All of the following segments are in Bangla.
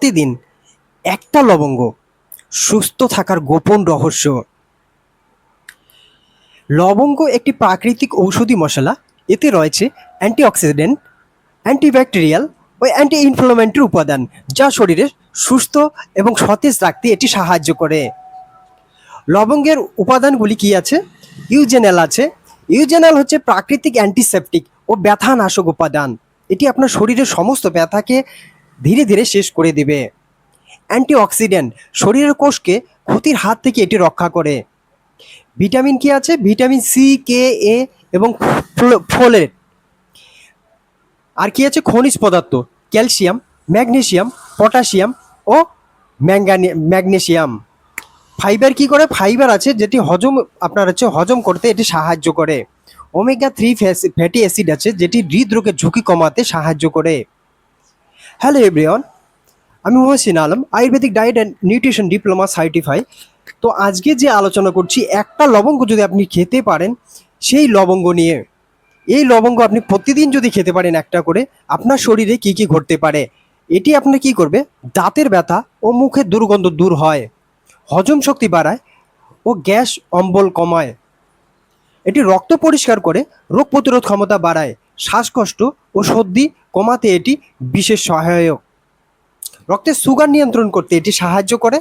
প্রতিদিন একটা লবঙ্গ, সুস্থ থাকার গোপন রহস্য। লবঙ্গ একটি প্রাকৃতিক ঔষধি মশলা। এতে রয়েছে অ্যান্টিঅক্সিডেন্ট, অ্যান্টিব্যাকটেরিয়াল ও অ্যান্টি ইনফ্লামেটরি উপাদান, যা শরীরে সুস্থ এবং সতেজ রাখতে এটি সাহায্য করে। লবঙ্গের উপাদানগুলি কি আছে? ইউজেনাল আছে। ইউজেনাল হচ্ছে প্রাকৃতিক অ্যান্টিসেপটিক ও ব্যথানাশক উপাদান। এটি আপনার শরীরের সমস্ত ব্যথাকে ধীরে ধীরে শেষ করে দেবে। অ্যান্টিঅক্সিডেন্ট শরীরের কোষকে ক্ষতির হাত থেকে এটি রক্ষা করে। ভিটামিন কি আছে? ভিটামিন সি, কে, এ এবং ফোলেট। আর কি আছে? খনিজ পদার্থ, ক্যালসিয়াম, ম্যাগনেসিয়াম, পটাশিয়াম ও ম্যাগনেসিয়াম। ফাইবার কি করে? ফাইবার আছে যেটি হজম করতে এটি সাহায্য করে। ওমেগা 3 ফ্যাটি অ্যাসিড আছে যেটি হৃদরোগের ঝুঁকি কমাতে সাহায্য করে। হ্যালো এভরিওয়ান, আমি Mohsin Alam, Ayurvedic diet and nutrition diploma certify. তো আজকে যে আলোচনা করছি, একটা লবঙ্গ যদি আপনি খেতে পারেন, সেই লবঙ্গ নিয়ে। এই লবঙ্গ আপনি প্রতিদিন যদি খেতে পারেন একটা করে, আপনার শরীরে কি কি ঘটতে পারে। এটি আপনার কি করবে? দাঁতের ব্যথা ও মুখের দুর্গন্ধ দূর হয়, হজম শক্তি বাড়ায় ও গ্যাস অম্বল কমায়। এটি রক্ত পরিষ্কার করে, রোগ প্রতিরোধ ক্ষমতা বাড়ায়, শ্বাসকষ্ট ও সর্দি কমাতে এটি বিশেষ সহায়ক। রক্তের সুগার নিয়ন্ত্রণ করতে এটি সাহায্য করে।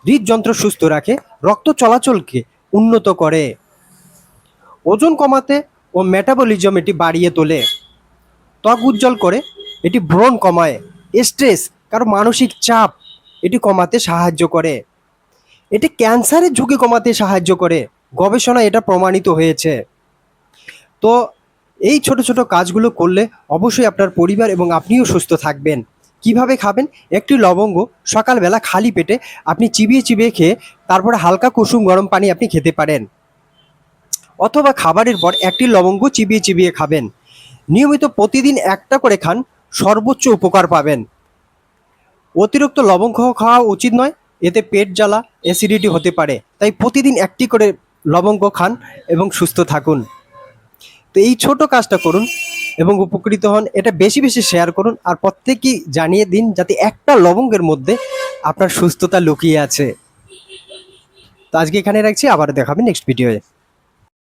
হৃদযন্ত্র সুস্থ রাখে, রক্ত চলাচলকে উন্নত করে। ওজন কমাতে ও মেটাবলিজম এটি বাড়িয়ে তোলে। ত্বক উজ্জ্বল করে, এটি ব্রণ কমায়। স্ট্রেস, কারো মানসিক চাপ এটি কমাতে সাহায্য করে। এটি ক্যান্সারের ঝুঁকি কমাতে সাহায্য করে, গবেষণায় এটা প্রমাণিত হয়েছে। তো এই ছোট ছোট কাজগুলো করলে অবশ্যই আপনার পরিবার এবং আপনিও সুস্থ থাকবেন। কিভাবে খাবেন? একটি লবঙ্গ সকালবেলা খালি পেটে আপনি চিবিয়ে চিবিয়ে খেয়ে তারপরে হালকা কুসুম গরম পানি আপনি খেতে পারেন, অথবা খাবারের পর একটি লবঙ্গ চিবিয়ে চিবিয়ে খাবেন। নিয়মিত প্রতিদিন একটা করে খান, সর্বোচ্চ উপকার পাবেন। অতিরিক্ত লবঙ্গ খাওয়া উচিত নয়, এতে পেট জ্বালা, অ্যাসিডিটি হতে পারে। তাই প্রতিদিন একটি করে লবঙ্গ খান এবং সুস্থ থাকুন। তো এই ছোট কাজটা করুন এবং উপকৃত হন। এটা বেশি বেশি শেয়ার করুন আর প্রত্যেকেই জানিয়ে দিন, যাতে একটা লবঙ্গের মধ্যে আপনার সুস্থতা লুকিয়ে আছে। তো আজকে এখানে রাখছি, আবার দেখাবেন নেক্সট ভিডিওয়ে।